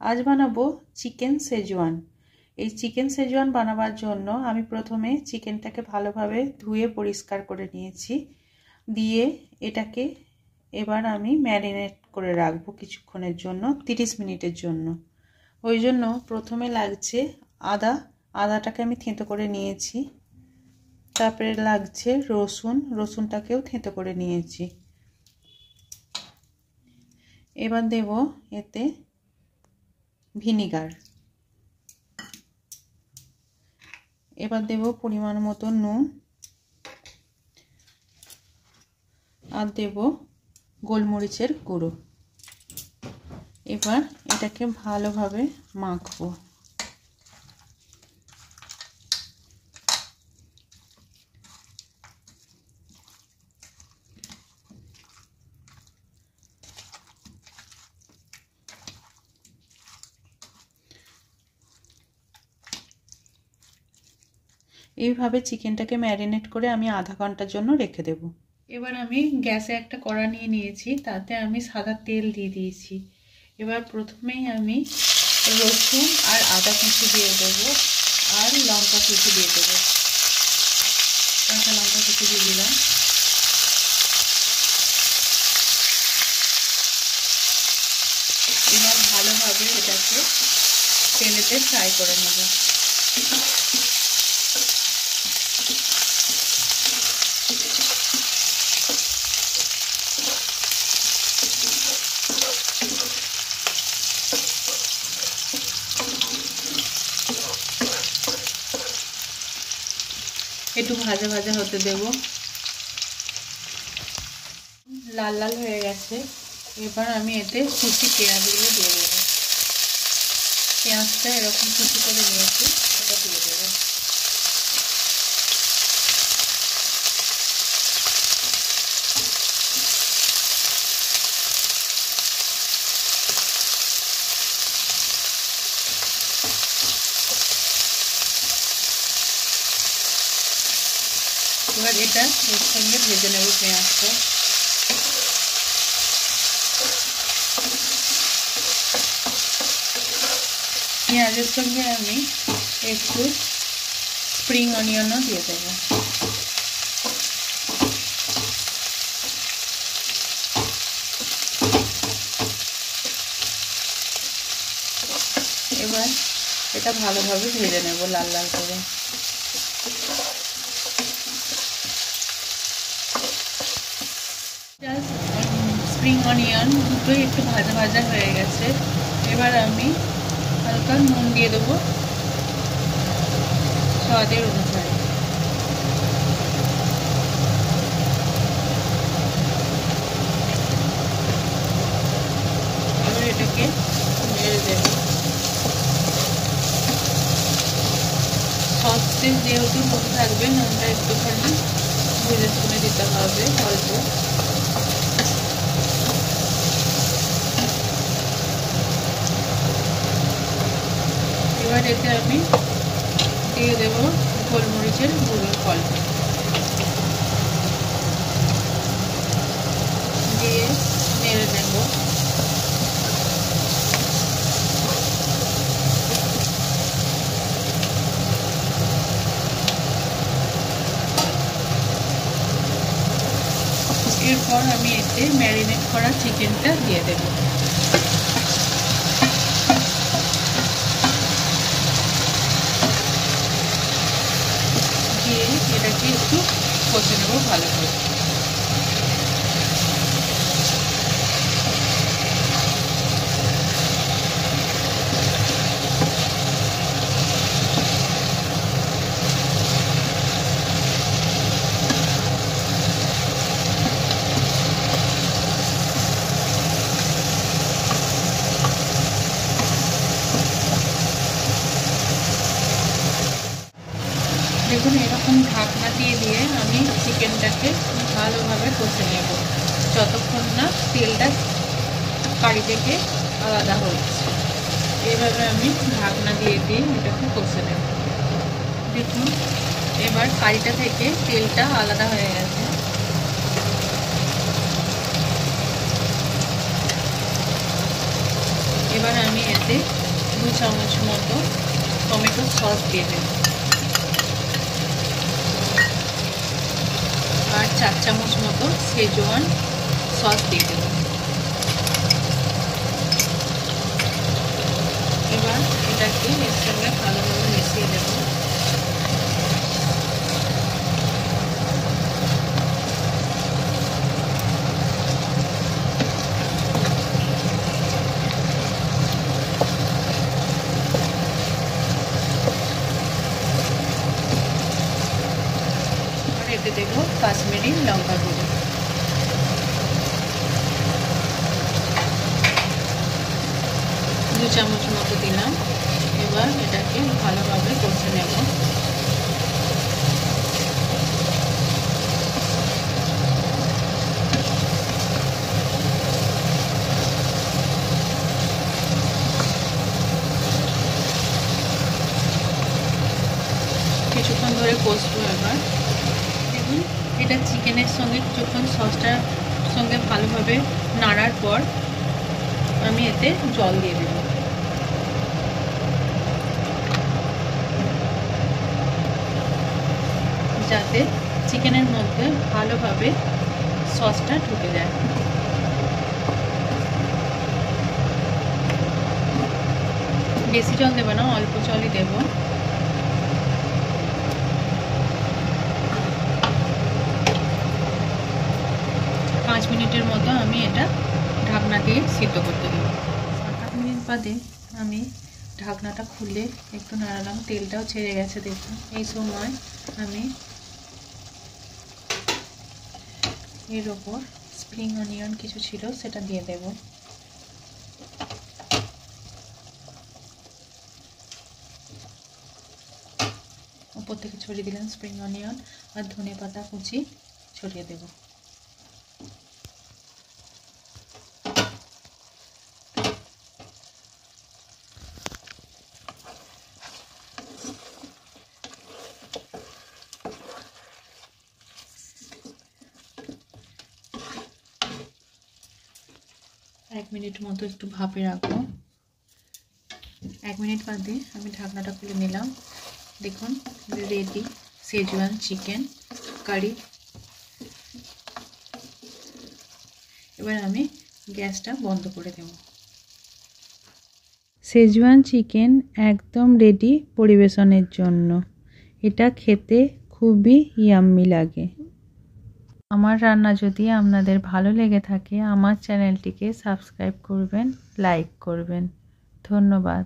आज बानाबो चिकेन सेजवान। এই চিকেন সেজওয়ান বানাবার জন্য আমি প্রথমে চিকেনটাকে ভালোভাবে ধুয়ে পরিষ্কার করে নিয়েছি। দিয়ে এটাকে এবার আমি ম্যারিনেট করে রাখবো কিছুক্ষণের জন্য, 30 মিনিটের জন্য। ওই জন্য প্রথমে লাগছে আদা। আদাটাকে আমি থেঁতো করে নিয়েছি। তারপরে লাগছে রসুন। রসুনটাকেও থেঁতো করে নিয়েছি। এবার দেব এতে ভিনিগার। এবার দেব পরিমাণ মতো নুন আর দেব গোলমরিচের গুঁড়ো। এবার এটাকে ভালোভাবে মাখবো। এইভাবে চিকেনটাকে ম্যারিনেট করে আমি আধা ঘন্টার জন্য রেখে দেব। এবার আমি গ্যাসে একটা কড়া নিয়ে নিয়েছি, তাতে আমি সাদা তেল দিয়ে দিয়েছি। এবার প্রথমেই আমি রসুন আর আদা কুচি দিয়ে দেবো আর লঙ্কা কুচি দিয়ে দেবো। কাঁচা লঙ্কা কুচি দিয়ে দিলাম। এবার ভালোভাবে এটাকে তেলেতে ফ্রাই করে নেব। একটু ভাজা ভাজা হতে দেব। লাল লাল হয়ে গেছে। এবার আমি এতে কুচি পেঁয়াজগুলো দিয়ে দেবো। পেঁয়াজটা এরকম কুচি করে নিয়েছি, এটা দিয়ে দেবো। এবার এটা এর সঙ্গে ভেজে নেব পেঁয়াজটা। পেঁয়াজের সঙ্গে আমি একটু স্প্রিং অনিয়নও দিয়ে দেব। এবার এটা ভালোভাবে ভেজে নেব লাল লাল করে। স্প্রিং অনিয়ন দুটোই একটু ভাজা ভাজা হয়ে গেছে। এবার আমি হালকা নুন দিয়ে দেবো স্বাদের অনুসারে। এবার এটাকে নেড়ে দেব। সসে যেহেতু নুন থাকবে, নুনটা একটুখানি বুঝে শুনে দিতে হবে অল্প। এবার এতে আমি দিয়ে দেব গোলমরিচের গুঁড়ো ফল দিয়ে নেড়ে নেব। এরপর আমি এতে ম্যারিনেট করা চিকেনটা দিয়ে দেব। এটাকে একটু কষে নেব ভালো করে। দেখুন এরকম ঢাকনা দিয়ে দিয়ে আমি চিকেনটাকে ভালোভাবে কষে নেব যতক্ষণ না তেলটা কারি থেকে আলাদা হচ্ছে। এইভাবে আমি ঢাকনা দিয়ে দিয়ে এটাকে কষে নেব। দেখুন এবার কারিটা থেকে তেলটা আলাদা হয়ে গেছে। এবার আমি এতে 2 চামচ মতো টমেটো সস দিয়ে দেব আর 4 চামচ মতো সেজওয়ান সস দিয়ে দেব। এবার এটাকে এর সঙ্গে ভালোভাবে মিশিয়ে দেব। এতে দেব কাশ্মীরি লঙ্কা গুঁড়ো। দু চামচ মতো দিলাম। এবার এটাকে ভালোভাবে কষে নেব। কিছুক্ষণ ধরে কষবো। এবার দেখুন এটা চিকেনের সঙ্গে কিছুক্ষণ সসটার সঙ্গে ভালোভাবে নাড়ার পর আমি এতে জল দিয়ে দেব। যাতে চিকেনের মধ্যে ভালোভাবে সসটা ঢুকে যায়। বেশি জল দেব না, অল্প জলই দেব। পাঁচ মিনিটের মতো আমি এটা ঢাকনা দিয়ে সিদ্ধ করতে দেব। 7-8 মিনিট বাদে আমি ঢাকনাটা খুলে একটু নাড়ালাম, তেলটাও ছেড়ে গেছে দেখুন। এই সময় আমি এর ওপর স্প্রিং অনিয়ন কিছু ছিল সেটা দিয়ে দেব। উপর থেকে ছড়িয়ে দিলাম স্প্রিং অনিয়ন আর ধনেপাতা কুচি ছড়িয়ে দেব। এক মিনিট মতো একটু ভাপে রাখবো। 1 মিনিট বাদে আমি ঢাকনাটা খুলে নিলাম। দেখুন রেডি সেজওয়ান চিকেন কারি। এবার আমি গ্যাসটা বন্ধ করে দেব। সেজওয়ান চিকেন একদম রেডি পরিবেশনের জন্য। এটা খেতে খুবই ইয়াম্মি লাগে। আমার রান্না যদি আপনাদের ভালো লেগে থাকে আমার চ্যানেলটিকে সাবস্ক্রাইব করবেন, লাইক করবেন। ধন্যবাদ।